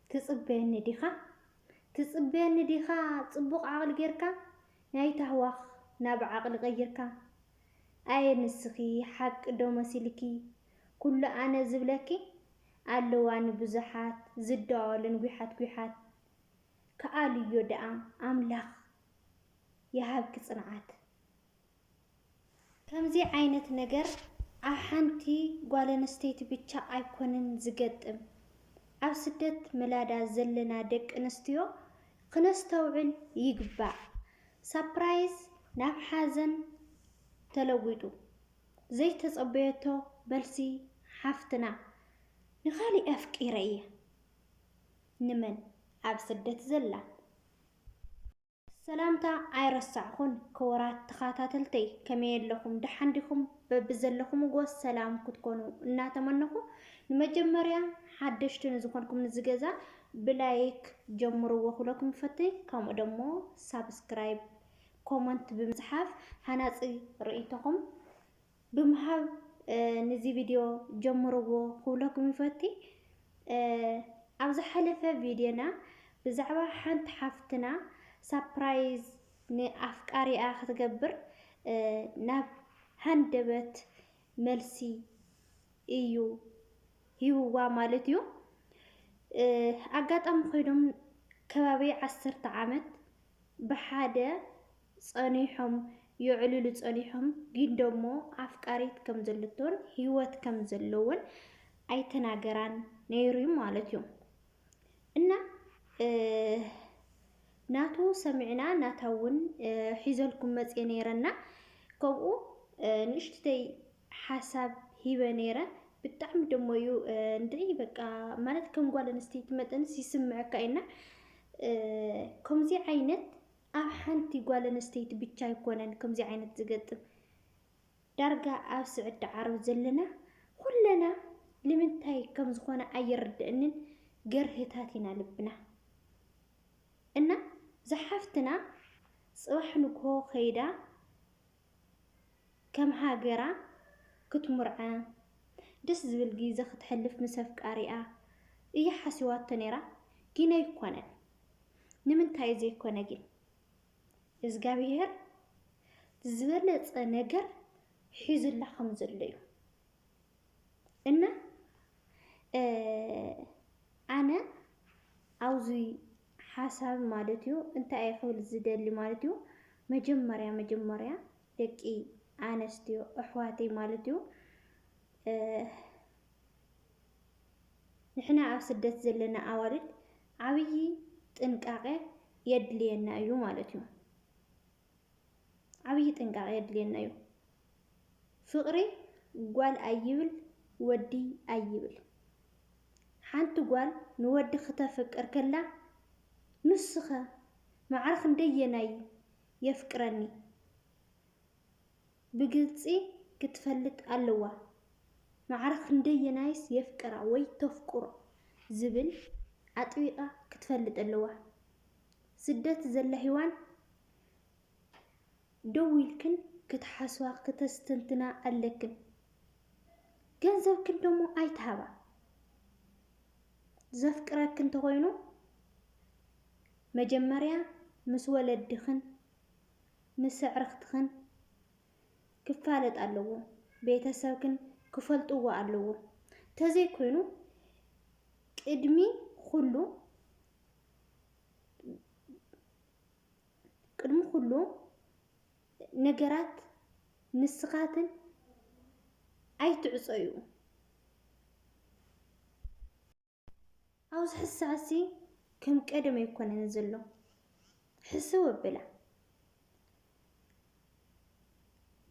تصبيني ديخا صبوق عقل غيركا ناي تهواخ نابع عقل غيركا اي نسخي حق دومسيلكي كل انا زبلكي اللوان بزحات زدال غيحات كالي يدعى املاخ يهابك صنعات كمزي عينت نجر احنتي غالنستيت بيتشا ايكونن زقطم ኣብ ስደት መላዳ ዘለና ደቂ ኣንስትዮ ክነስተውዕል ይግባእ ሰርፕራይዝ ናብ ሓዘን ተለዊጡ ዘይተጸበየቶ በልሲ ሓፍትና ንኻሊ ኣፍቂረ እየ ንመን ኣብ ስደት ዘላ ሰላምታ ኣይረሳዕኹን ክወራት ተኻታተልተይ ከመይ ኣለኹም ደሓንዲኹም በብዘለኹም ጎስ ሰላም ክትኮኑ እናተመነኹ ንመጀመርያ ሓደሽትን ዝኾንኩም ንዝገዛ ብላይክ ጀምርዎ ኩለኩም ፈተይ ከምኡ ደሞ ሳብስክራይብ ኮመንት ብምጽሓፍ ሃናጺ ርእይቶኹም ብምሃብ ነዚ ቪድዮ ጀምርዎ ኩለኩም ፈተይ ኣብ ዝሓለፈ ቪድዮና ብዛዕባ ሓንቲ ሓፍትና ሰርፕራይዝ ንኣፍቃሪኣ ክትገብር ናብ ሃንደበት መልሲ እዩ ሂውዋ ማለት እዩ ኣጋጣሚ ኮይዶም ከባቢ 10 ዓመት ብሓደ ጸኒሖም ይዕልሉ ጸኒሖም ግን ደሞ ኣፍቃሪት ከም ዘለቶን ህይወት ከም ዘለውን ኣይተናገራን ነይሩ ማለት እዩ እና ናቱ ሰሚዕና ናታውን ሒዘልኩም መጽ ነይረና ከምኡ ንሽተይ ሓሳብ ሂበ ነይረ ብጣዕሚ ደሞ እዩ እንድይ በቃ ማለት ከም ጓል አንስተይቲ መጠንስ ይስምዐካ ኢና ከምዚ ዓይነት ኣብ ሓንቲ ጓል አንስተይቲ ብቻ ይኮነን ከምዚ ዓይነት ዝገጥም ዳርጋ ኣብ ስዕድ ዓረብ ዘለና ኩለና ንምንታይ ከም ዝኾነ ኣይርድእንን ገርህታት ኢና ልብና እና زحفتنا صباح نكو خيدا كم هاجرة كتمرعى دس زبل جيزة تحلف مسافك قارئة إيه حسوات تنيرة كينا يكونن نمن تايزي يكونن إزجابير زبلت نجر حيز اللحم زليو إن أنا عاوزي حساب مالتيو انت اي حول زدلي مالتيو مجمريا دقي انستيو احواتي مالتيو نحنا ኣብ ስደት ዘለና ኣዋልድ ዓብይ ጥንቃቄ የድልየና እዩ ማለት እዩ ዓብይ ጥንቃቄ የድልየና እዩ ፍቅሪ ጓል ኣይብል ወዲ ኣይብል ሓንቲ ጓል ንወዲ ከተፈቅር ከላ نسخة معرخ نديناي يفكرني بقلصي كتفلت اللوا معرخ ندينايس يفكر وي تفكر زبل عطيقة كتفلت اللوا سدت زل حيوان دويلكن كتحسوا كتستنتنا اللكن جنزب كندمو ايتهابا زفكرك كنت هوينو مجمريا مس ولدخن مس عرختخن كفالت ኣለዎ ቤተሰብክን ክፈልጥዎ ኣለዎ ተዘይ ኮይኑ ቅድሚ ሁሉ ነገራት ንስኻትን ኣይትዕፀዩ ኣውዝ ሕሳሲ كم قدم يكون نزلو حسوا بلا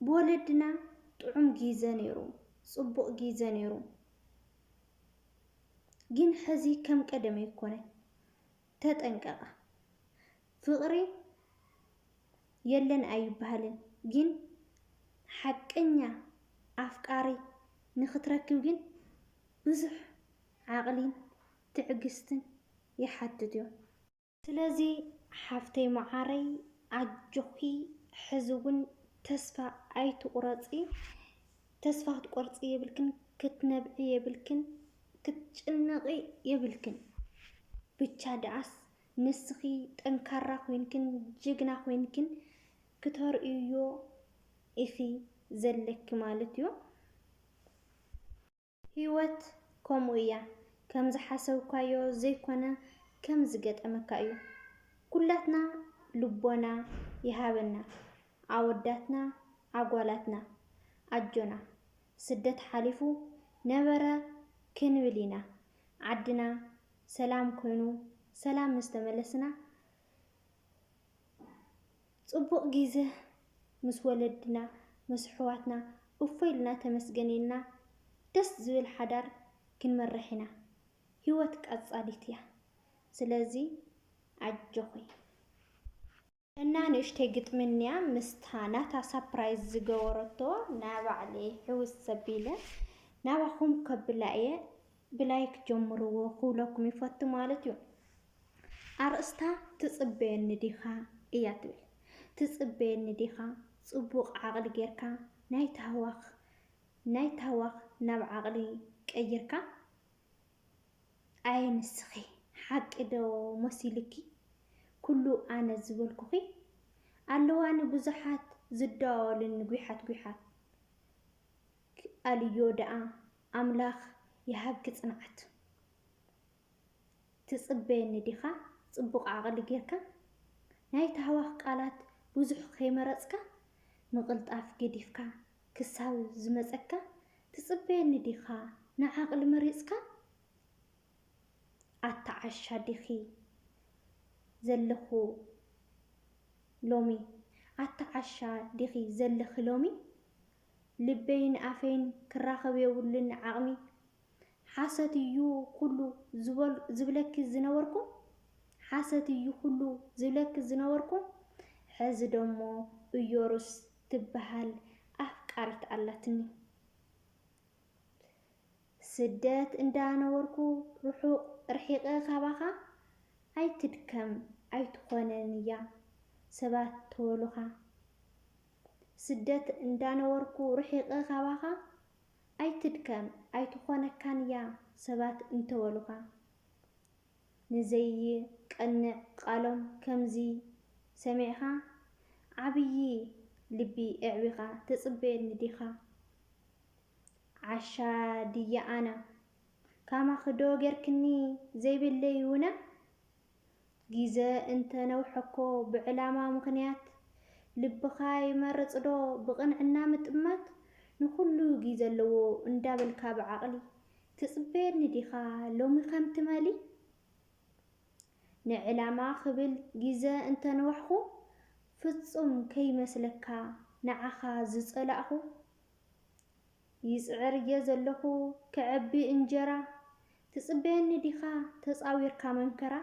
بولدنا طعم جيزانيرو صبوق جيزانيرو جين حزي كم قدم يكون تتنقق فقري يلن اي بهالن جين حقنيا افقاري نختركب جين بزح عقلين تعقستن يحددو سلازي حفتي معاري عجوكي حزون تسفى اي تقرصي تسفى تقرصي يبلكن كتنبعي يبلكن ክትጭንقي يبلكن ብቻ ዳስ ንስኺ ጠንካራ ኮይንክን ጅግና ኮይንክን ክትርኢዮ ኢኺ ዘለክ ማለት እዩ ህይወት ከምኡ እያ ከም ዝሓሰብካዮ ዘይኮነ ከም ዝገጠመካ እዩ ኩላትና ልቦና ይሃበና አወዳትና አጓላትና አጆና ስደት ሓሊፉ ነበረ ክንብሊና ዓድና ሰላም ኮይኑ ሰላም ምስተመለስና ጽቡቕ ጊዜ ምስ ወለድና ምስ ሕዋትና እፎይልና ተመስገኒና ደስ ዝብል ሓዳር ክንመርሕና ህይወት ቀጻሊት እያ ስለዚ አጆኹይ እና ንእሽተይ ግጥምንያ ምስታ ናታ ሳፕራይዝ ዝገበረቶ ናባዕሊ ሕውስ ሰቢለ ናባኹም ከብላየ ብላይክ ጀምርዎ ኩለኩም ይፈቱ ማለት እዩ አርእስታ ትጽበየኒ ዲኻ እያ ትብል ትጽበየኒ ዲኻ ጽቡቕ ዓቕሊ ጌርካ ናይ ተህዋኽ ናብ ዓቕሊ ቀይርካ ኣይንስኺ ሓቂ ዶ መሲልኪ ኩሉ ኣነ ዝበልኩኺ ኣለዋኒ ብዙሓት ዝዳወልን ጉሓት ኣልዮ ደኣ ኣምላኽ ይሃብኪ ጽንዓት ትጽበየኒ ዲኻ ጽቡቕ ዓቕሊ ጌርካ ናይ ተህዋኽ ቃላት ብዙሕ ከይመረጽካ ምቕልጣፍ ገዲፍካ ክሳብ ዝመጸካ ትጽበየኒ ዲኻ ንዓቕሊ መሪጽካ ኣተዓሻ ዲኺ ዘለኹ ሎሚ ኣተዓሻ ዲኺ ዘለኽ ሎሚ ልበይን ኣፈይን ክራኸብ የብሉን ዓቕሚ ሓሰት እዩ ኩሉ ዝብለኪ ዝነበርኩ ሓሰት እዩ ኩሉ ዝብለኪ ዝነበርኩ ሕዚ ደሞ እዮሩስ ትበሃል ኣፍቃሪት ኣላትኒ ስደት እንዳነበርኩ ርሑቕ ርሒቐ ካባኻ ኣይትድከም ኣይትኾነን እያ ሰባት ተወሉኻ ስደት እንዳነበርኩ ርሒቐ ካባኻ ኣይትድከም ኣይትኾነካን እያ ሰባት እንተወሉኻ ንዘይ ቀንዕ ቃሎም ከምዚ ሰሚዕኻ ዓብዪ ልቢ እዕቢኻ ትጽበየኒ ዲኻ ዓሻ ድያ ኣነ ካማኽዶ ጌርክኒ ዘይብለይ ውነ ጊዜ እንተነውሐኮ ብዕላማ ምኽንያት ልብኻ ይመርጽዶ ብቕንዕና ምጥማት ንኹሉ ጊዜ ኣለዎ እንዳበልካ ብዓቕሊ ትጽበየኒ ዲኻ ሎሚ ከም ትመሊ ንዕላማ ክብል ጊዜ እንተነዋሕኹ ፍጹም ከይመስለካ ንዓኻ ዝጸላእኹ ይጽዕር እየ ዘለኹ ክዕቢ እንጀራ ትጽበየኒ ዲኻ ተጻዊርካ መንከራ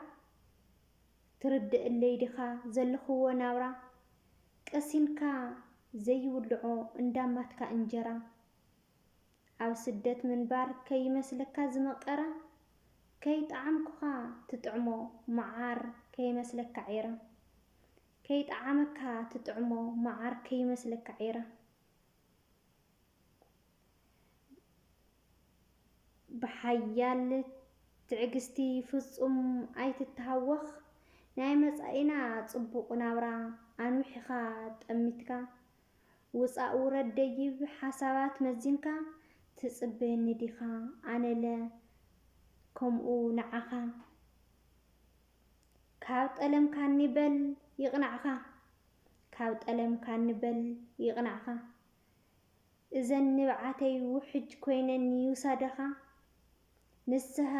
ትርድእለይ ዲኻ ዘለኽዎ ናብራ ቀሲንካ ዘይውልዖ እንዳማትካ እንጀራ ኣብ ስደት ምንባር ከይመስለካ ዝመቐራ ከይጣዓምኩኻ ትጥዕሞ መዓር ከይመስለካ ዒራ ከይጣዓመካ ትጥዕሞ መዓር ከይመስለካ ዒራ ብሓያል ትዕግስቲ ፍጹም ኣይትተሃወኽ ናይ መጻኢና ጽቡቕ ናብራ ኣንዊሕኻ ጠሚትካ ውፃእ ውረድ ደይብ ሓሳባት መዚንካ ትጽበየኒ ዲኻ ኣነለ ከምኡ ንዓኻ ካብ ጠለምካ ንበል ይቕናዕኻ ካብ ጠለምካ ንበል ይቕናዕኻ እዘን ንብዓተይ ውሕጅ ኮይነን ይውሳደኻ ንስሐ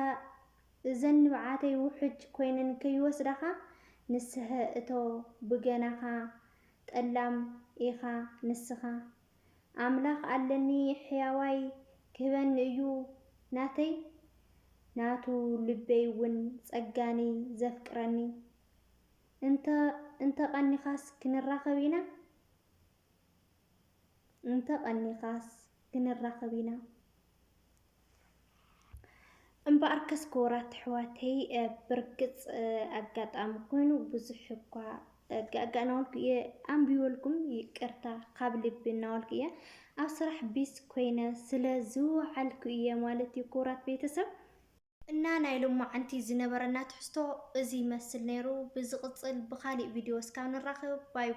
እዘን ንብዓተይ ውሕጅ ኮይነን ከይወስዳኻ ንስሐ እቶ ብገናኻ ጠላም ኢኻ ንስኻ ኣምላኽ ኣለኒ ሕያዋይ ክህበኒ እዩ ናተይ ናቱ ልበይ እውን ጸጋኒ ዘፍቅረኒ እንተ ቀኒኻስ ክንራኸብ ኢና እንተ ቀኒኻስ ክንራኸብ ኢና እምበኣር ከስ ክቡራት ኣሕዋተይ ብርግጽ ኣጋጣሚ ኮይኑ ብዙሕ እኳ እናበልኩ እየ ኣንቢበልኩም ይቅርታ ካብ ልቢ እናበልኩ እየ ኣብ ስራሕ ቢስ ኮይነ ስለ ዝወዓልኩ እየ ማለት እዩ ክቡራት ቤተሰብ እና ናይ ሎማዓንቲ ዝነበረና ትሕዝቶ እዚ ይመስል ነይሩ። ብዝቕፅል ብኻሊእ ቪድዮ እስካብ ንራኸብ ባይ